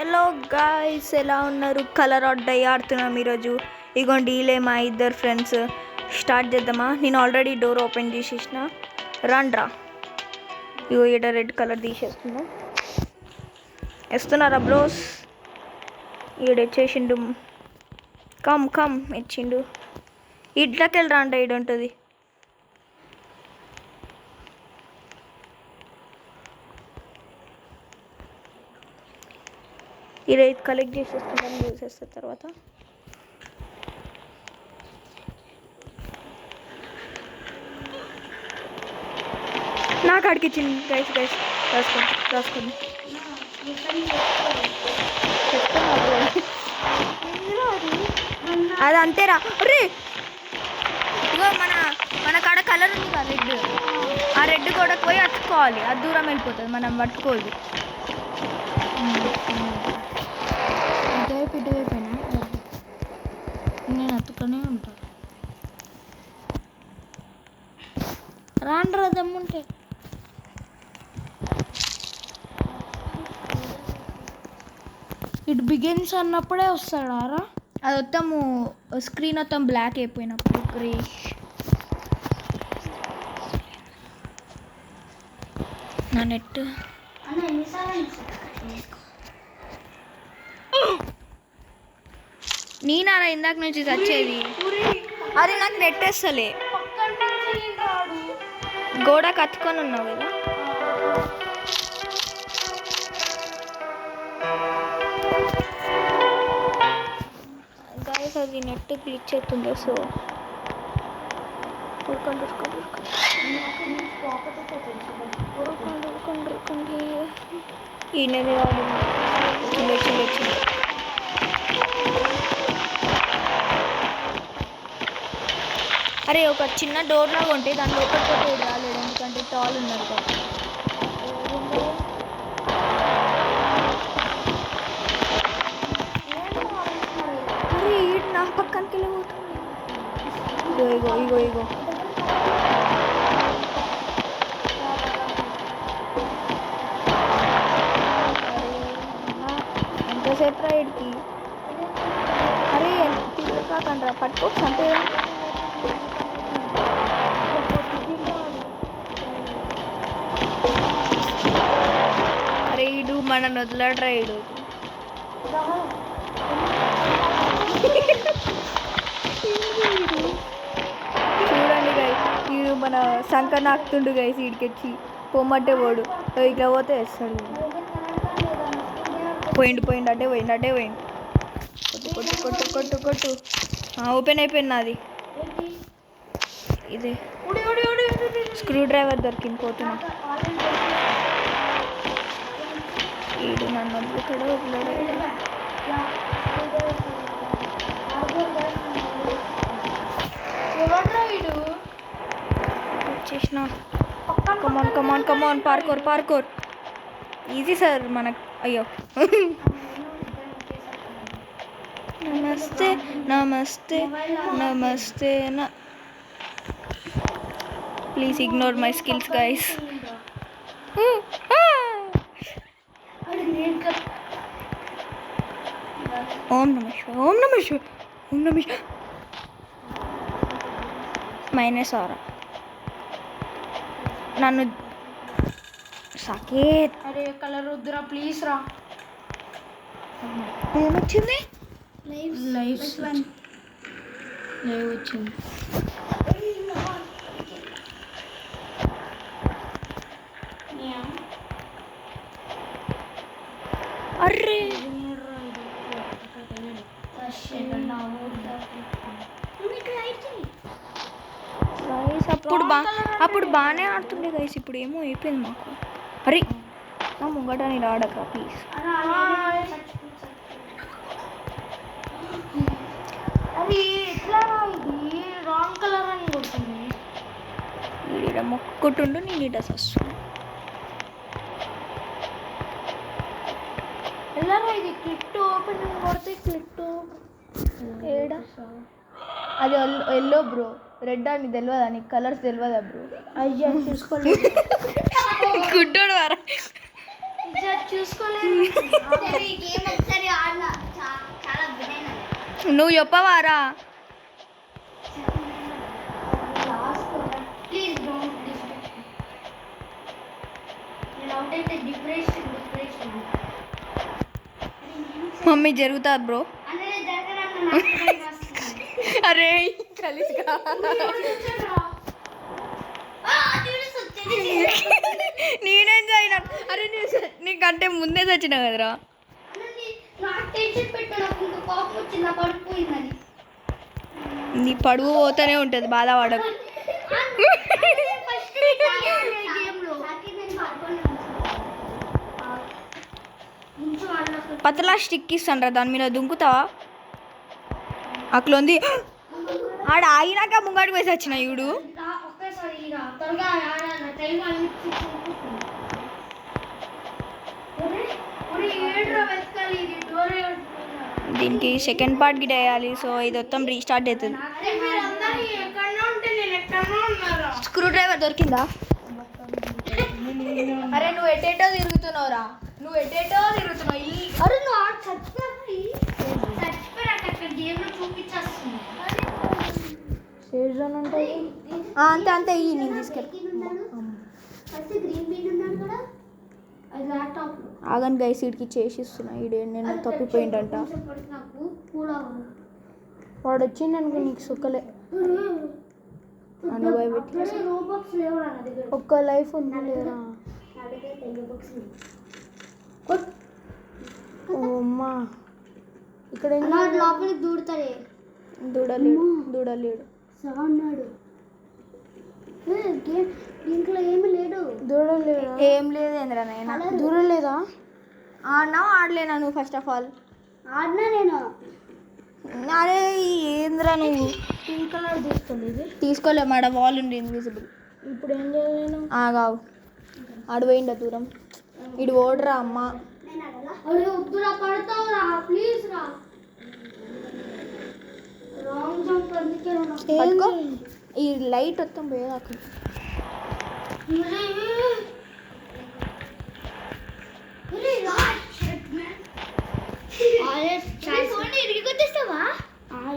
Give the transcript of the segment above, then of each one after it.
Hello guys, ఎలా ఉన్నారు? Colour out die ఆడుతున్నాం ఈరోజు. ఇగోండి వీళ్ళే మా ఇద్దరు ఫ్రెండ్స్. స్టార్ట్ చేద్దామా? నేను ఆల్రెడీ డోర్ ఓపెన్ చేసేసిన. రా ఇగో ఈడ రెడ్ కలర్ తీసేస్తున్నా. వేస్తున్నారా బ్రోస్? ఈడెచ్చేసిండు. కమ్ ఇచ్చిండు. ఇట్లకి వెళ్ళి రాంట ఈడ ఉంటుంది. ఇది కలెక్ట్ చేసేస్తున్నాను, యూజ్ చేస్తా తర్వాత. నాకు అడిగి ఇచ్చింది. గైస్ రాసుకోండి. అది అంతేరా. రే ఇగో మన కాడ కలర్ ఉంది కదా, రెడ్. ఆ రెడ్ కూడా పోయి అతుక్కోవాలి. అది దూరం వెళ్ళిపోతుంది, మనం పట్టుకోవాలి. ఇటువైపోయినా నేను అతుక్కనే ఉంటాను. రాండ్రా దమ్ముంటే. ఇటు బిగిన్స్ అన్నప్పుడే వస్తాడా రా? అది మొత్తము స్క్రీన్ మొత్తం బ్లాక్ అయిపోయినప్పుడు గ్రేష్. నా నెట్ నేనారా ఇందాక నుంచి వచ్చేది. అది నాకు నెట్ వేస్తలే. గోడ కత్తుకొని ఉన్నావు కదా. గాయస్ అది నెట్ గ్లిచ్ అవుతుంది. సో ఉరకండి. ఈ నెల చిల్లొచ్చింది. అరే ఒక చిన్న డోర్ లాగా ఉంటే దాని లోపల పోతే రాలేడు, ఎందుకంటే టాల్ ఉన్నారు కదా. అరే నా పక్కనకి వెళ్ళిపోతుంది. ఇగో ఎంతసేపు రైడ్కి. అరే కాకండ్రా పట్టుకోవచ్చు అంటే. అరే ఇడు మన వదలడు రైడు. చూడండి గైస్, వీడు మన సంక నాకుతుండు గైస్. వీడికి పొమ్మంటే పోడు, ఇట్లా పోతే వేస్తాడు. పోయిండు అంటే పోయిండు. కొట్టు. ఓపెన్ అయిపోయింది నాది. ఇదే స్క్రూ డ్రైవర్ దొరికింది. పోతున్నా. వీడు నన్ను వదిలికడ వచ్చేసిన. కమాన్ పార్కోర్. ఈజీ సార్ మనకు. అయ్యో నమస్తే please ignore my skills guys. ఓం నమ శివాయ. -6 నన్ను సాకేత్. అరే కలర్ వద్దురా ప్లీజ్ రా. ఏమొచ్చింది? లైవ్ వచ్చింది. అర్రే అప్పుడు బాగానే ఆడుతుండే గైస్. ఇప్పుడు ఏమో అయిపోయింది మాకు. అరే నా ముంగట నేను ఆడక ప్లీజ్. అది ఎట్లా ఇది రాంగ్ కలర్ అని కొడుతుంది. ఈడ మొక్కుంటుండు, నేను ఈడ వస్తున్నా. ఎలా ఇది క్లిక్ ఓపెన్ కొడితే ఏడా అది ఎల్లో బ్రో. రెడ్ అని తెలియదా నీకు? కలర్స్ తెలియదా బ్రో? అయ్యా చూసుకోలేదు. గుడ్డోడు వారా చూసుకోలేదు. నువ్వు చెప్పవారా? ప్లీజ్ డోంట్ నేను అవుట్ డిప్రెషన్ మమ్మీ జరుగుతుంది బ్రో. అనేది జరగడానికి అరే కలిసిగా నేనేం చేయను. అరే నీకంటే ముందే చచ్చిన కదరా. నాకు టెన్షన్ పెట్టాను, ఇంకా కోపం వచ్చింది, నా పడిపోయిందని. నీ పడువు పోతూనే ఉంటుంది, బాధపడకు. పతలా స్టిక్ ఇస్తాను రా, దాని మీద దుంకుతావా? అట్లా ఉంది. ఆడ ఆగినాక ముంగడికి వేసి వచ్చిన ఈడు. దీనికి సెకండ్ పార్ట్ గిట్ వేయాలి, సో ఇది మొత్తం రీస్టార్ట్ అవుతుంది. స్క్రూ డ్రైవర్ దొరికిందా? అరే నువ్వు ఎటేటో తిరుగుతున్నావురా, నువ్వు ఎటేటో తిరుగుతున్నావు. అరే నువ్వు చచ్చిపోయాక గేమ్లో చూపించేస్తుంది. అంతే అంతే ఇవి నేను తీసుకెళ్ళి ఫస్ట్ గ్రీన్ బీన్ ఉన్నాడు కదా, అది ల్యాప్టాప్ ఆగన్ గై సీట్కి చేసిస్తున్నా. ఈడే నేను తప్పిపోయిందంట. నాకు కూడా వాడు వచ్చింది అనుకో నీకు సుక్కలే అనుభవ పెట్టి. రోబాక్స్ లేవురా నా దగ్గర, ఒక్క లైఫ్ ఉంది లేరా. నా దగ్గర 10 రోబాక్స్ లేవు. అమ్మా ఇక్కడ లోపలికి దూడతాడే. దూడలేడు అన్నాడు దీంట్లో ఏమి లేడు. దూడలేడు ఏం లేదు ఏంద్రా నాయన. దూడలేదా? ఆడినా ఆడలేనా నువ్వు? ఫస్ట్ ఆఫ్ ఆల్ ఆడినా నేను. అరే ఏంద్రా నువ్వు? పింక్ కలర్ తీసుకోలేదు. తీసుకోలే మాట, వాల్ ఉంది ఇన్విజిబుల్. ఇప్పుడు ఏం చేయలేను? ఆగావు, ఆడు పోయిండ దూరం. ఇడు ఓడరా అమ్మ. అరే వద్దురా, పడతావురా, ప్లీజ్ రా. రాంగ్ జంప్ అందుకే పట్టుకో. ఈ లైట్ మొత్తం పోయేదాకా.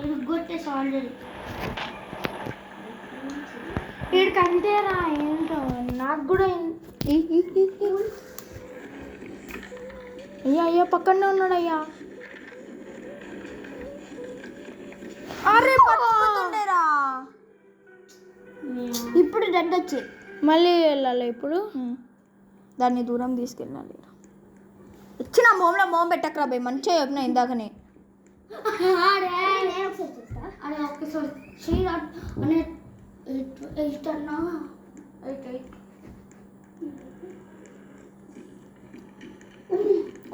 ఇరిగొట్టేస్తా ఆల్రెడీ. వీడికంటేరా ఏంటో నాకు కూడా. అయ్యా అయ్యా పక్కనే ఉన్నాడు అయ్యా. అరే పట్టుకుంటుండేరా. ఇప్పుడు డెడ్ వచ్చి మళ్ళీ వెళ్ళాలి ఇప్పుడు. దాన్ని దూరం తీసుకెళ్ళాలి. ఇచ్చిన మోమ్లో మోమ్ పెట్టకరా బాయ్, మంచిగా చెప్పిన ఇందాకనే.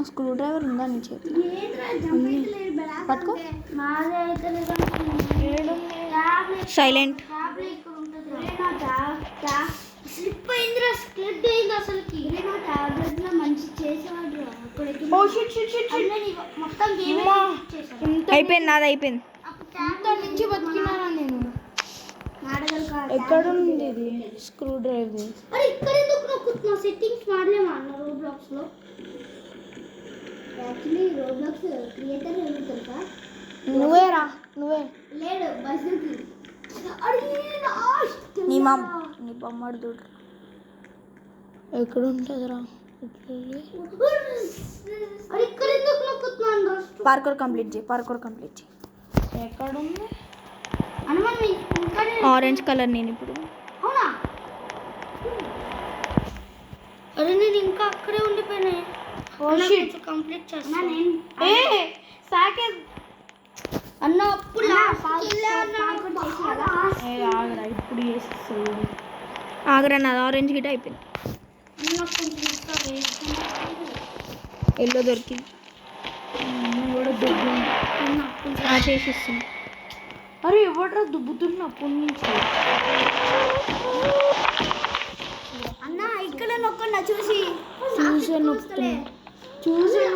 స్క్రూ డ్రైవర్ ఉందా నీ చేతిలో? పట్టుకో. సైలెంట్. స్లిప్ అయిందిరా, స్లిప్ అయింది అసలుకి. టాబ్లెట్లో మంచి చేసేవాడు మొత్తం గేమ్ అయిపోయింది, నాది అయిపోయింది. నుంచి బతికినారా నేను. ఎక్కడ ఉంది ఇది స్క్రూ డ్రైవర్? అరే ఇక్కడ ఎందుకు నొక్కుతున్నా? సెట్టింగ్స్ మారలేమా అన్న రోబ్లాక్స్ లో? యాక్చువల్లీ రోబ్లాక్స్ క్రియేటర్ ఎవరు తెలుసా? నువ్వేరా, నువ్వే. లేడు బస్సుకి. అరే నీ బొమ్మడు దూడు ఎక్కడ ఉంటుందిరా? అరే ఇక్కడ ఎందుకు నొక్కుతున్నాను? పార్కర్ కంప్లీట్ చేయి, పార్కర్ కంప్లీట్ చేయి. ఎక్కడ ఉంది అనుమానం? ఇంకా ఆరెంజ్ కలర్ నేను ఇప్పుడు. అవునా? అరే నేను ఇంకా అక్కడే ఉండిపోయినా. కంప్లీట్ చేస్తాను అన్న. అప్పుడు ఇప్పుడు ఆగరా, నాది ఆరెంజ్ గిట్ అయిపోయింది. ఎల్లో దొరికింది చేసిస్తుంది. అరే ఎవడ్రా దుబ్బుతున్నా అప్పటి నుంచి? అన్న ఇక్కడ నొక్కన్నా చూసి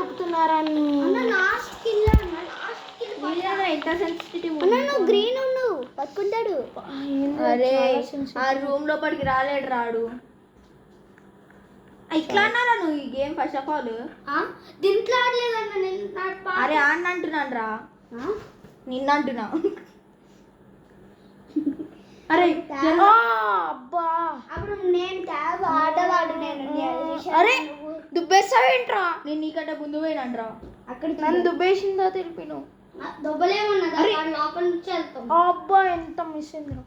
నొక్కుతున్నారా? నువ్వు గ్రీన్ ఉన్నావు, పట్టుకుంటాడు. అరే ఆ రూమ్ లోపలికి రాలేడు రాడు. ఇట్లా అన్నారా నువ్వు ఈ గేమ్? ఫస్ట్ ఆఫ్ ఆల్ దీంట్లో ఆడలేదన్న నేను. అరే ఆడిన అంటున్నాను రా. నిన్న అంటున్నా. అరే అబ్బా అప్పుడు నేను ట్యాబ్ ఆడవాడు నేను అరే దుబ్బేస్తావేంట్రా? నేను నీకంటే ముందు పోయినంట్రా. అక్కడికి నన్ను దుబ్బేసిందో తెలిపిను. దొబ్బలేమన్నదా లోపల నుంచి వెళ్తాం. అబ్బా ఎంత మిస్ అయిందిరా.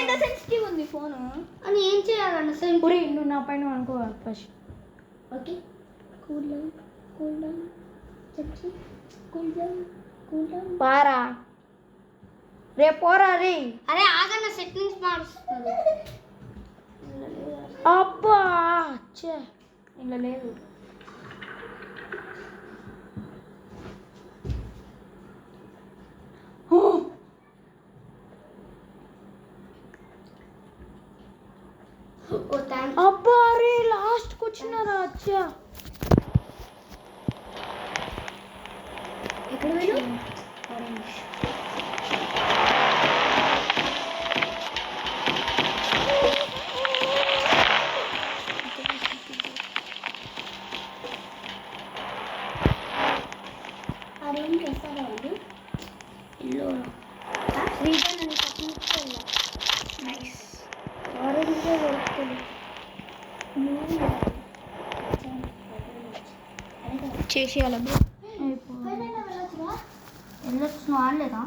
ఎంత సెన్సిటివ్ ఉంది ఫోను. అని ఏం చేయాలన్న సార్? పురి నువ్వు నా పైన అనుకో first. Okay cool down cool down చెప్పి కూల్ డౌన్ కూల్ డౌన్. పారా రేపు పోరా రే. అరే ఆగన్న సెట్టింగ్స్ మారుస్తుంది. అబ్బా ఛే ఇలా లేదు. ఓ థ్యాంక్స్. అబ్బా రే లాస్ట్కి వచ్చినారా? అచ్చా ఎక్కడ పోయినా అదేం చేస్తారా వాళ్ళు? ఇల్లు శ్రీజన్ అని నైస్. ఆరెంజ్ దొరుకుతుంది. చేసేయాలి బ్రో. వెళ్ళొచ్చు. నువ్వు ఆడలేదా?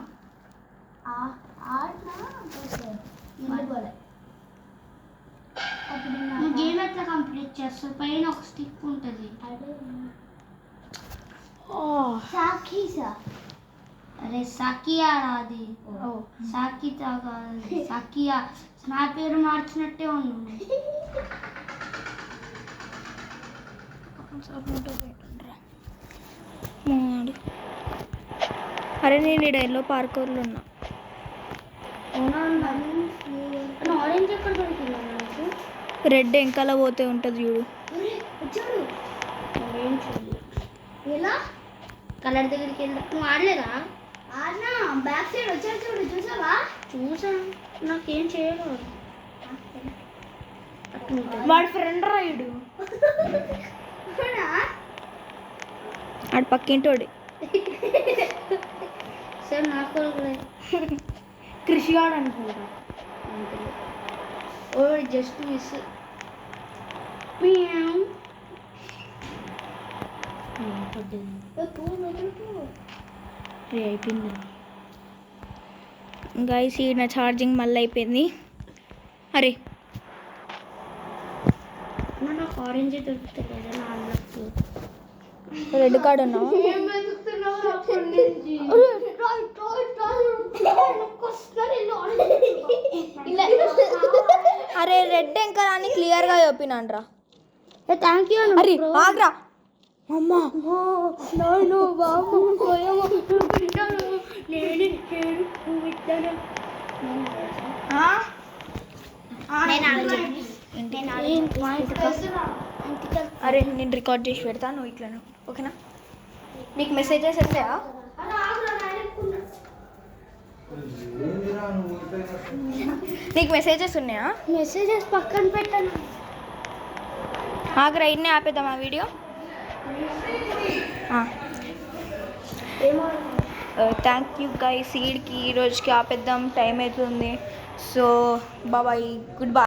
నువ్వు గేమ్ ఎట్లా కంప్లీట్ చేస్తావు? పైన ఒక స్టిక్ ఉంటుంది. అరే సాకియా అది. సాకితా కాదు సాకియా. నా పేరు మార్చినట్టే ఉంది. అరే నేను ఈ డైలో పార్కర్లో ఉన్నా. ఆరెంజ్ ఎక్కడ దొరికిందా నాకు? రెడ్ వెంకాల పోతే ఉంటుంది చూడు. చూడు ఎలా కలర్ దగ్గరికి వెళ్తా. నువ్వు ఆడలేదా? ఆడినా. బ్యాక్ సైడ్ వచ్చాడు చూడు. చూసావా? చూసాను. నాకేం చేయలేదు. వాడి ఫ్రెండ్ రాయుడు ఆడు పక్కింటోడి. సార్ నాకు కృషి గాడు అనుకుంటా. ఓ జస్ట్ మిస్. అయిపోయింది గైస్. ఈ నా ఛార్జింగ్ మళ్ళీ అయిపోయింది. అరే నాకు ఆరెంజ్ దొరుకుతుంది. నా అన్నకు రెడ్ కార్డ్ ఉన్నావు. అరే రెడ్ ఇంకా అని క్లియర్గా చెప్పినాన్రా. Thank you. అరే ఆగ్రా అమ్మా. అరే నేను రికార్డ్ చేసి పెడతా, నువ్వు ఇట్లా ఓకేనా? నీకు మెసేజెస్ వస్తాయా? నీకు మెసేజెస్ ఉన్నాయా? మెసేజెస్ పక్కన పెట్టాను. ఆగ్రా ఇన్నే ఆపేద్దాం ఆ వీడియో. Thank you guys. సీడ్కి ఈ రోజుకి ఆపేద్దాం, టైం అవుతుంది. So bye, good bye.